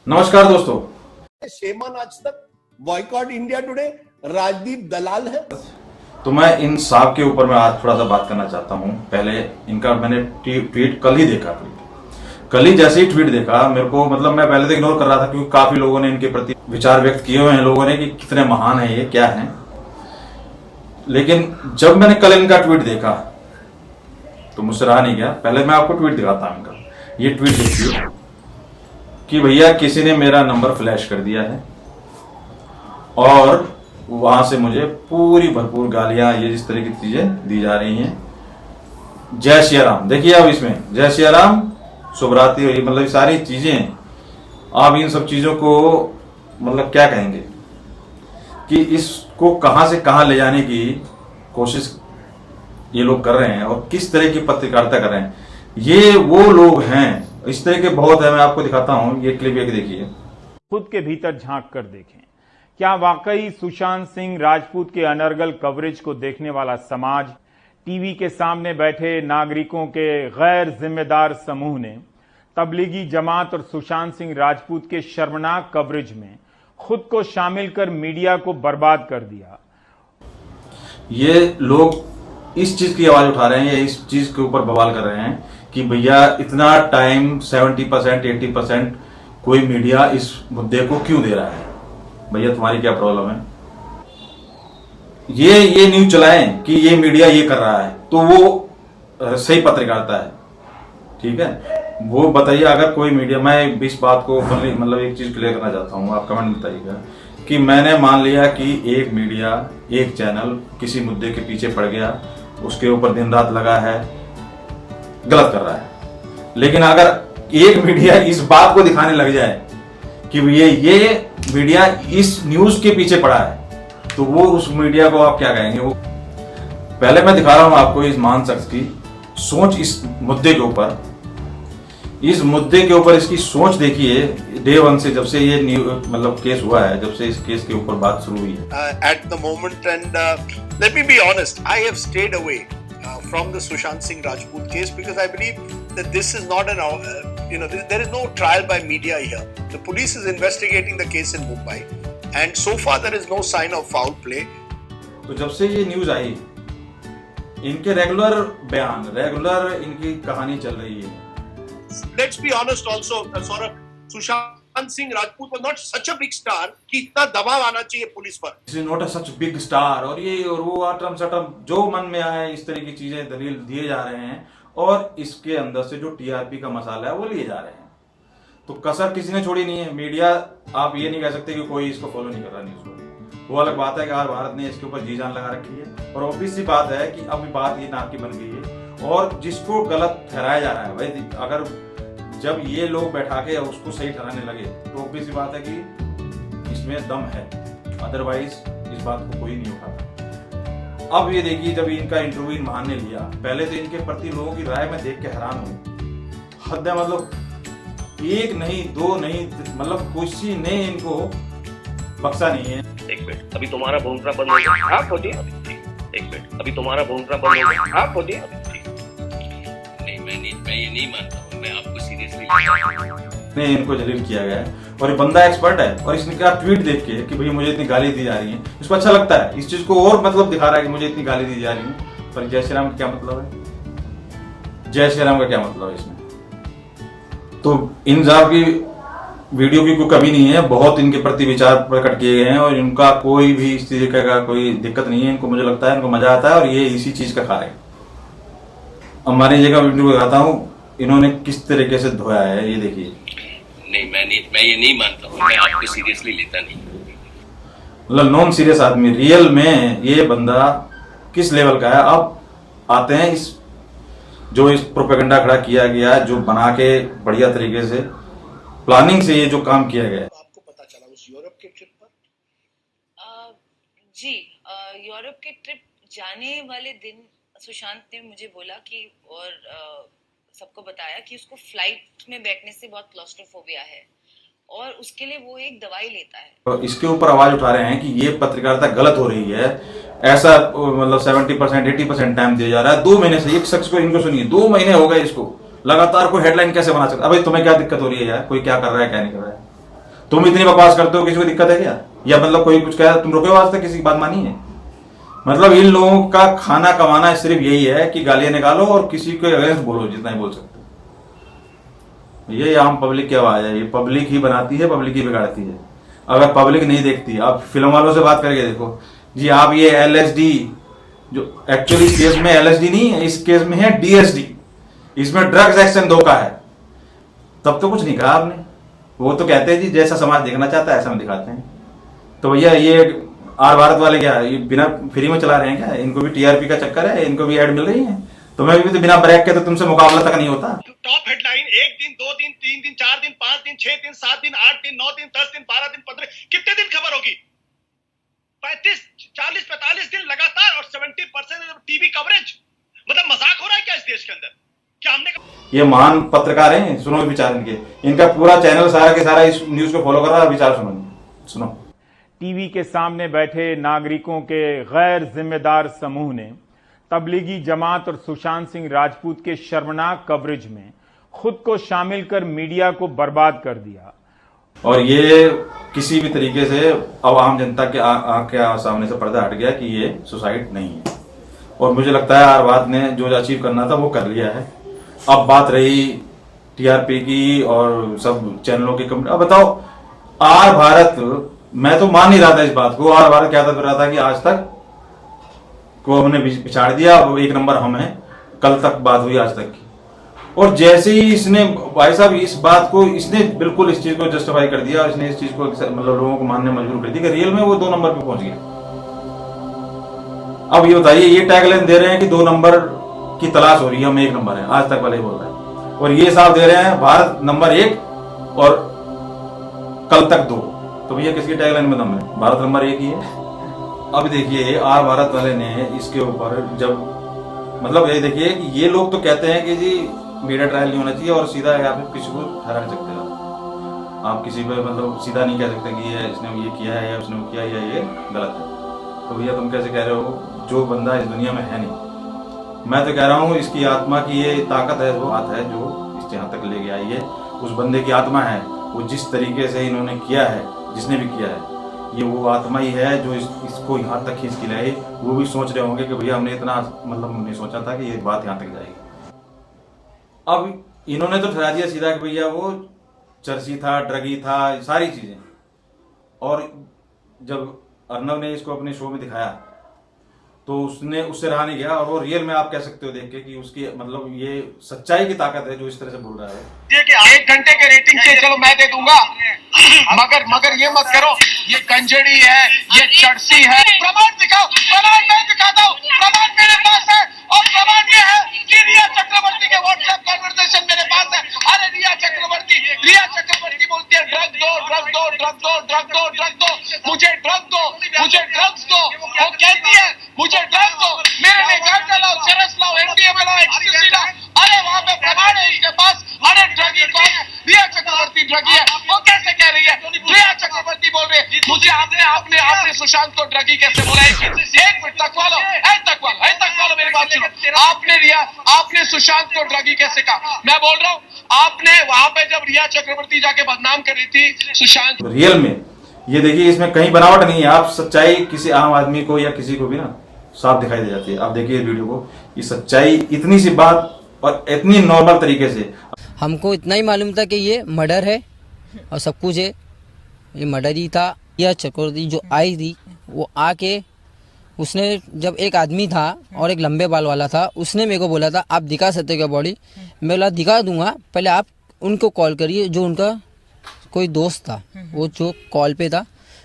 नमस्कार दोस्तों। शेमान आज तक, बॉयकॉट इंडिया टुडे, राजदीप दलाल है। तो मैं इन साहब के ऊपर मैं आज थोड़ा सा बात करना चाहता हूं। पहले इनका मैंने ट्वीट कल ही देखा। कल ही जैसे ही ट्वीट देखा मेरे को मतलब मैं पहले तो इग्नोर कर रहा था क्योंकि काफी लोगों ने इनके प्रति विचार व्यक्त किए हुए हैं लोगों ने कि कितने महान है ये क्या है। लेकिन जब मैंने कल इनका ट्वीट देखा तो मुझसे रहा नहीं गया। पहले मैं आपको ट्वीट दिखाता हूं इनका। ये ट्वीट देखिए कि भैया किसी ने मेरा नंबर फ्लैश कर दिया है और वहां से मुझे पूरी भरपूर गालियां ये जिस तरह की चीजें दी जा रही हैं। जय श्री राम। देखिए अब इसमें जय श्री राम, शुभ रात्रि, ये मतलब सारी चीजें आप इन सब चीजों को मतलब क्या कहेंगे कि इसको कहां से कहां ले जाने की कोशिश ये लोग कर रहे हैं और किस तरह की पत्रकारिता कर रहे हैं। ये वो लोग हैं, इस तरह के बहुत है। मैं आपको दिखाता हूं, ये क्लिप एक देखिए। खुद के भीतर झांक कर देखें, क्या वाकई सुशांत सिंह राजपूत के अनर्गल कवरेज को देखने वाला समाज, टीवी के सामने बैठे नागरिकों के गैर जिम्मेदार समूह ने तबलीगी जमात और सुशांत सिंह राजपूत के शर्मनाक कवरेज में खुद को शामिल कर मीडिया को बर्बाद कर दिया। ये लोग इस चीज की आवाज उठा रहे हैं, ये इस चीज के ऊपर बवाल कर रहे हैं कि भैया इतना टाइम 70% 80% कोई मीडिया इस मुद्दे को क्यों दे रहा है। भैया तुम्हारी क्या प्रॉब्लम है। ये न्यूज चलाएं कि ये मीडिया ये कर रहा है तो वो सही पत्रकारिता है, ठीक है। वो बताइए अगर कोई मीडिया, मैं इस बात को मतलब एक चीज क्लियर करना चाहता हूं, आप कमेंट बताइएगा कि मैंने मान लिया कि एक मीडिया एक चैनल किसी मुद्दे के पीछे पड़ गया, उसके ऊपर दिन रात लगा है, गलत कर रहा है। लेकिन अगर एक मीडिया इस बात को दिखाने लग जाए कि ये मीडिया इस न्यूज के पीछे पड़ा है तो वो उस मीडिया को आप क्या कहेंगे। वो पहले मैं दिखा रहा हूं आपको इस महान शख्स की सोच इस मुद्दे के ऊपर। इस मुद्दे के ऊपर इसकी सोच देखिए डे वन से, जब से ये मतलब केस हुआ है, जब से इस केस के ऊपर बात शुरू हुई है। At the moment, and let me be honest, I have stayed away from the Sushant Singh Rajput case because I believe that this is not an there is no trial by media here. The police is investigating the case in Mumbai and so far there is no sign of foul play. तो जब से ये news आई इनके regular बयान, regular इनकी कहानी चल रही है। Let's be honest also, Saurabh, Sushant Singh Rajput was not such a big star कि इतना दबाव आना चाहिए पुलिस पर। This is not a such big star और ये और वो अटम सटम जो मन में आए इस तरह की चीजें दलील दिए जा रहे हैं और इसके अंदर से जो टीआरपी का मसाला है वो लिए जा रहे हैं। तो कसर किसी ने छोड़ी नहीं है। मीडिया, आप ये नहीं कह सकते कि कोई इसको फॉलो नहीं कर रहा न्यूज को। वो अलग बात है कि आज भारत ने इसके ऊपर जी जान लगा रखी है और ऑब्वियस सी बात है कि अब बात ये नाक की बन गई है और जिसको गलत ठहराया जा रहा है, भाई अगर जब ये लोग बैठा के उसको सही ठहराने लगे तो ऑब्वियस सी बात है कि इसमें दम है, अदरवाइज इस बात को कोई नहीं उठाता। अब ये देखिए जब इनका इंटरव्यू महान ने लिया, पहले तो इनके प्रति लोगों की राय में देख के हैरान हूं। हद है, मतलब एक नहीं दो नहीं, मतलब किसी ने इनको बख्शा नहीं है। एक मिनट, अभी तुम्हारा भूमरा बंद हो गया, आप होती है। एक मिनट, अभी तुम्हारा भूमरा बंद हो गया, आप होती है। नहीं, मैं ये नहीं मानता हूँ, मैं आपको सीरियसली नहीं, इनको जलील किया गया है और ये बंदा एक्सपर्ट है और इसका ट्वीट देख के कि भाई मुझे इतनी गाली दी जा रही है, इसको अच्छा लगता है, इस चीज को और मतलब दिखा रहा है कि मुझे इतनी गाली दी जा रही है। पर जय श्री राम का क्या मतलब है? जय श्री राम का क्या मतलब है इसमें? तो इन साहब की वीडियो की कोई कमी नहीं है, बहुत इनके प्रति विचार प्रकट किए गए हैं और इनका कोई भी इस तरीके का कोई दिक्कत नहीं है। इनको मुझे लगता है इनको मजा आता है और ये इसी चीज का खा रहे हैं। हमारी जगह वीडियो दिखाता हूँ इन्होंने किस तरीके से धोया है, ये देखिए। नहीं, मैं ये नहीं मानता हूँ, मैं आपको सीरियसली लेता नहीं। मतलब नॉन सीरियस आदमी, रियल में ये बंदा किस लेवल का है। अब आते हैं इस जो इस प्रोपेगेंडा खड़ा किया गया, जो बना के बढ़िया तरीके से प्लानिंग से ये जो काम किया गया है। आपको पता चला उस यूरोप के ट्रिप पर? जी, यूरोप के ट्रिप जाने वाले दिन सुशांत ने मुझे बोला कि और सबको बताया कि उसको फ्लाइट में बैठने से बहुत क्लॉस्ट्रोफोबिया है और उसके लिए वो एक दवाई लेता है। तो इसके ऊपर आवाज उठा रहे हैं कि ये पत्रकारिता गलत हो रही है, ऐसा मतलब 70% 80% टाइम दिया जा रहा है। 2 महीने से एक शख्स को, इनको सुनिए, 2 महीने हो गए इसको लगातार कोई हेडलाइन कैसे बना सकता है? अबे तुम्हें क्या दिक्कत हो रही है यार? कोई क्या कर रहा है क्या नहीं कर रहा है? तुम इतनी बकवास करते हो, किसी को दिक्कत है क्या? या मतलब कोई कुछ कह, तुम रुके हो आज तक किसी की बात मानी है? मतलब इन लोगों का खाना कमाना सिर्फ यही है कि गालियां निकालो और किसी के अगेंस्ट बोलो, जितना ही बोल सकते हो। ये आम पब्लिक की आवाज है, ये पब्लिक ही बनाती है, पब्लिक ही बिगाड़ती है। अगर पब्लिक नहीं देखती, आप फिल्म वालों से बात करके देखो जी, आप ये LSD, जो एक्चुअली केस में LSD नहीं है, इस केस में है DSD, इसमें ड्रग्स एक्शन 2 का है, तब तो कुछ नहीं कहा आपने। वो तो कहते हैं जी जैसा समाज देखना चाहता है ऐसा हम दिखाते हैं। तो भैया ये आर भारत वाले क्या ये बिना फ्री में चला रहे हैं क्या? इनको भी TRP का चक्कर है, इनको भी ऐड मिल रही है। तुम्हें भी तो बिना ब्रेक के तो तुमसे मुकाबला तक नहीं होता। टॉप हेडलाइन 1 दिन 2 दिन 3 दिन 4 दिन 5 दिन 6 दिन 7 दिन 8 दिन 9 दिन 10 दिन 12 दिन 15 कितने दिन खबर होगी? 35 40 45 दिन लगातार और 70% टीवी कवरेज। मतलब मजाक हो रहा है क्या इस देश के अंदर? क्या हमने ये महान पत्रकार हैं, सुनो विचार इनके, इनका पूरा चैनल सारा के सारा इस न्यूज को फॉलो कर रहा है। विचार सुनो। टीवी के सामने बैठे नागरिकों के गैर जिम्मेदार समूह ने तबलीगी जमात और सुशांत सिंह राजपूत के शर्मनाक कवरेज में खुद को शामिल कर मीडिया को बर्बाद कर दिया। और ये किसी भी तरीके से अब आम जनता के आंख के सामने से पर्दा हट गया कि ये सुसाइड नहीं है। और मुझे लगता है आर भारत ने जो अचीव करना था वो कर लिया है। अब बात रही TRP की और सब चैनलों की कंपनी। अब बताओ, आर भारत, मैं तो मान नहीं रहा था इस बात को। आर भारत क्या कर रहा था कि आज तक को हमने पिछाड़ दिया, वो 1 नंबर हम हैं। कल तक बात हुई आज तक की, और जैसे ही इसने भाई साहब इस बात को इसने बिल्कुल इस चीज को जस्टिफाई कर दिया और इसने इस चीज को मतलब लोगों को मानने मजबूर कर दी कि रियल में वो 2 नंबर पे पहुंच गया। अब ये बताइए, ये टैगलाइन दे रहे हैं कि 2 नंबर की तलाश हो रही है, हम 1 नंबर है, आज तक वाले बोल रहे हैं। और ये साफ दे रहे हैं भारत नंबर 1 और कल तक 2। तो भैया किसकी टैगलाइन में दम है? भारत नंबर 1 ही है। अब देखिए आर भारत वाले ने इसके ऊपर जब मतलब ये देखिए कि ये लोग तो कहते हैं कि जी मीडिया ट्रायल नहीं होना चाहिए और सीधा आप किसी को ठहरा नहीं सकते हो। आप किसी पे मतलब सीधा नहीं कह सकते कि ये इसने ये किया है या उसने वो किया या ये गलत है। तो भैया तुम कैसे कह रहे हो जो बंदा इस दुनिया में है नहीं? मैं तो कह रहा हूँ इसकी आत्मा की ये ताकत है, वो बात है जो इस यहाँ तक लेके आई है। उस बंदे की आत्मा है, वो जिस तरीके से इन्होंने किया है, जिसने भी किया है, ये वो आत्मा ही है जो इसको यहाँ तक खींच के लाए। वो भी सोच रहे होंगे कि भैया हमने इतना मतलब नहीं सोचा था कि ये बात यहाँ तक जाएगी। अब इन्होंने तो ठहरा दिया सीधा कि भैया वो चर्ची था, ड्रगी था, सारी चीजें। और जब अर्नव ने इसको अपने शो में दिखाया तो उसने उससे रहा नहीं गया। और वो रियल में आप कह सकते हो देख के कि उसकी मतलब ये सच्चाई की ताकत है जो इस तरह से बोल रहा है। ये कि 1 घंटे के रेटिंग के चलो मैं दे दूंगा, मगर ये मत करो, ये कंजड़ी है, ये चर्सी है। प्रमाण दिखाओ, प्रमाण मैं दिखाता हूँ, प्रमाण मेरे पास है। और प्रमाण ये है कि रिया चक्रवर्ती के व्हाट्सएप कन्वर्सेशन मेरे पास है। अरे रिया चक्रवर्ती बोलती है ड्रग दो, ड्रग दो, ड्रग दो, ड्रग दो, ड्रग दो, मुझे ड्रग दो, मुझे ड्रग्स दो। वो कहती है मुझे ड्रग दो, मेरे लिए गांजा लाओ, चरस लाओ, MDMA लाओ, एक्सटेंसी लाओ। अरे वहां पे प्रमाण है इसके पास। अरे ड्रगी कौन? रिया चक्रवर्ती ड्रगी है। वो कैसे कह रही है? रिया चक्रवर्ती बोल रही है मुझे आपने सुशांत को ड्रगी कैसे बोला? 1 मिनट तक वालो मेरी बात सुनो। आपने सुशांत को ड्रगी कैसे कहा? मैं बोल रहा हूँ आपने वहां पे जब रिया चक्रवर्ती जाके बदनाम कर रही थी सुशांत, रियल में ये देखिए इसमें कहीं बनावट नहीं है। आप सच्चाई किसी आम आदमी को या किसी को भी ना साफ दिखाई दे जाती है। आप देखिए वीडियो को, ये सच्चाई इतनी सी बात और इतनी नॉर्मल तरीके से। हमको इतना ही मालूम था कि ये मर्डर है और सब कुछ है, ये मर्डर ही था। यह चक्रवर्ती जो आई थी वो आके उसने जब एक आदमी था और एक लंबे बाल वाला था, उसने मेरे को बोला था आप दिखा सकते हो क्या बॉडी? मैं बोला दिखा दूंगा, पहले आप उनको कॉल करिए। जो उनका कोई दोस्त था वो जो कॉल पे था,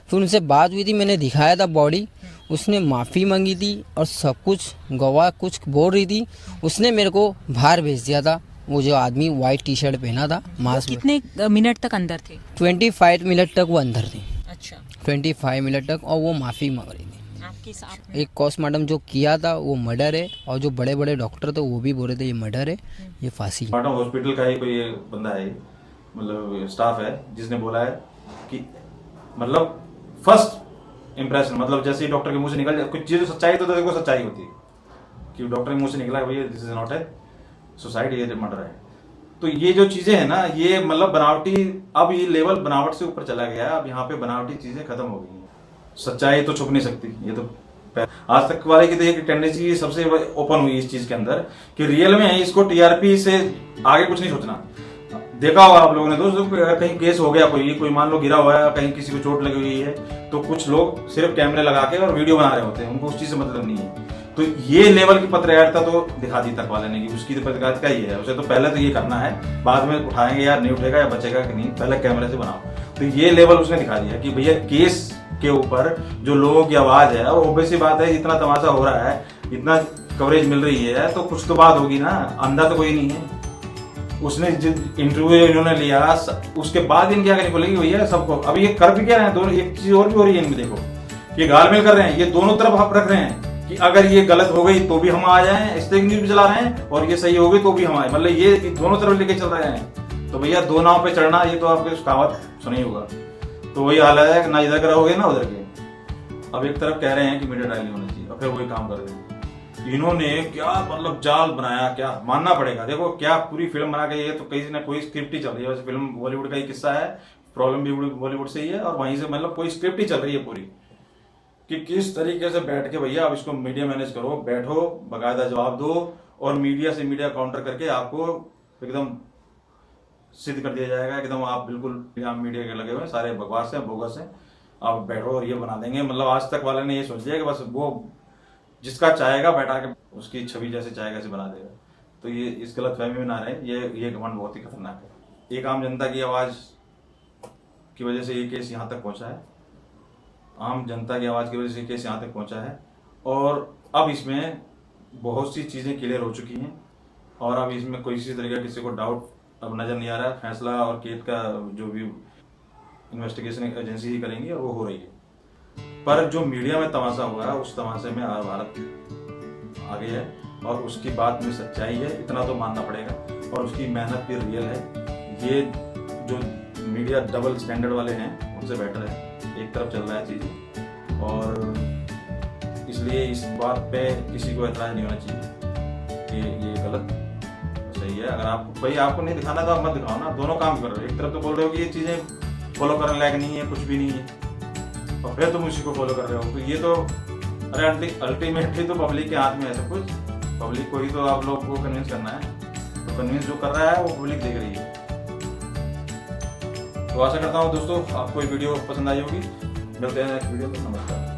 फिर उनसे बात हुई थी, मैंने दिखाया था बॉडी। उसने माफ़ी मांगी थी और सब कुछ गवाह कुछ बोल रही थी। उसने मेरे को बाहर भेज दिया था। वो जो आदमी वाइट टी-शर्ट पहना था, मास्क। कितने मिनट तक अंदर थे? 25 मिनट तक वो अंदर थे। अच्छा, 25 मिनट तक। और वो माफ़ी मांग रही थी। आपके साथ एक पोस्टमार्टम जो किया था वो मर्डर है, और जो बड़े बड़े डॉक्टर थे वो भी बोल रहे थे ये मर्डर है, ये फांसी है। हॉस्पिटल का ही कोई बंदा है, मतलब स्टाफ है, जिसने बोला है कि मतलब फर्स्ट इंप्रेशन, मतलब जैसे ही डॉक्टर के मुंह से निकल जाए कुछ चीज़ सच्चाई तो देखो सच्चाई होती है कि डॉक्टर के मुंह से निकला भैया this is not a suicide, ये मर्डर है। तो ये जो चीजें है ना, ये मतलब बनावटी, अब ये लेवल बनावट से ऊपर चला गया है। अब यहाँ पे बनावटी चीजें खत्म हो गई हैं। सच्चाई तो छुप नहीं सकती, ये तो आज तक वाले की तो एक टेंडेंसी सबसे ओपन हुई इस चीज के अंदर कि रियल में इसको टीआरपी से आगे कुछ नहीं सोचना। देखा होगा आप लोगों ने दोस्तों, कहीं केस हो गया, कोई मान लो गिरा हुआ है, कहीं किसी को चोट लगी हुई है, तो कुछ लोग सिर्फ कैमरे लगा के और वीडियो बना रहे होते हैं, उनको उस चीज से मतलब नहीं है। तो ये लेवल की पत्रकारिता तो दिखा दी तक वाले ने कि उसकी तो पत्रकारिता ही है। उसे तो पहले तो ये करना है, बाद में उठाएंगे यार, नहीं उठेगा या बचेगा कि नहीं, पहले कैमरे से बनाओ। तो ये लेवल उसने दिखा दिया कि भैया केस के ऊपर जो लोगों की आवाज है, वो ऑब्वियस सी बात है, इतना तमाशा हो रहा है, इतना कवरेज मिल रही है, तो कुछ तो बात होगी ना, अंधा तो कोई नहीं है। उसने इंटरव्यू इन्होंने लिया, उसके बाद इनकी आगे निकलेगी भैया सबको। अब ये कर भी क्या रहे हैं दोनों, एक चीज और भी हो रही है इनमें, देखो ये गालमेल कर रहे हैं, ये दोनों तरफ हक रख रहे हैं कि अगर ये गलत हो गई तो भी हम आ जाएं, इस तरह न्यूज भी चला रहे हैं, और ये सही हो गई तो भी हम आए, मतलब ये दोनों तरफ लेके चल रहे हैं। तो भैया दो नाव पे चढ़ना, ये तो आपके कहावत सुनी होगा। तो वही हाल है, ना इधर रहोगे ना उधर के। अब एक तरफ कह रहे हैं कि मीडिया ट्रायल नहीं होना चाहिए, और फिर वही काम कर रहे हैं। इन्होंने क्या मतलब जाल बनाया, क्या मानना पड़ेगा। देखो क्या पूरी फिल्म बना के, ये तो कहीं ना कोई स्क्रिप्ट ही चल रही है। वैसे फिल्म बॉलीवुड का ही किस्सा है, प्रॉब्लम भी बॉलीवुड से ही है, और वहीं से मतलब कोई स्क्रिप्ट ही चल रही है पूरी, कि किस तरीके से बैठ के भैया आप इसको मीडिया मैनेज करो, बैठो, बाकायदा जवाब दो, और मीडिया से मीडिया काउंटर करके आपको एकदम सिद्ध कर दिया जाएगा, एकदम आप बिल्कुल मीडिया के लगे हुए सारे बकवास हैं, बोगस हैं, आप बैठो और ये बना देंगे। मतलब आज तक वाले ने ये सोच लिया कि बस वो जिसका चाहेगा बैठा के उसकी छवि जैसे चाहेगा ऐसे बना देगा। तो ये इस गलत फहमी में ना रहे, ये घमंड बहुत ही खतरनाक है। एक आम जनता की आवाज की वजह से ये केस यहाँ तक पहुंचा है, आम जनता की आवाज की वजह से ये केस यहाँ तक पहुंचा है, और अब इसमें बहुत सी चीजें क्लियर हो चुकी हैं, और अब इसमें कोई किसी तरीके का किसी को डाउट अब नजर नहीं आ रहा है। फैसला और केस का जो भी इन्वेस्टिगेशन एजेंसी ही करेंगी, और वो हो रही है। पर जो मीडिया में तमाशा हुआ है, उस तमाशे में भारत आगे है, और उसकी बात में सच्चाई है, इतना तो मानना पड़ेगा, और उसकी मेहनत भी रियल है। ये जो मीडिया डबल स्टैंडर्ड वाले हैं उनसे बेटर है, एक तरफ चल रहा है चीज़, और इसलिए इस बात पे किसी को एतराज नहीं होना चाहिए कि ये गलत सही है। अगर आपको भाई आपको नहीं दिखाना तो आप मत दिखाओ ना, दोनों काम कर रहे हो। एक तरफ तो बोल रहे हो कि ये चीज़ें फॉलो करने लायक नहीं है, कुछ भी नहीं है, और फिर तुम उसी को फॉलो कर रहे हो। तो ये तो अरे अल्टीमेटली तो पब्लिक के हाथ में है सब कुछ, पब्लिक को ही तो आप लोग को कन्विंस करना है। तो कन्विंस जो कर रहा है वो पब्लिक देख रही है। तो आशा करता हूँ दोस्तों आपको ये वीडियो पसंद आई होगी। मिलते हैं नेक्स्ट वीडियो में, नमस्कार।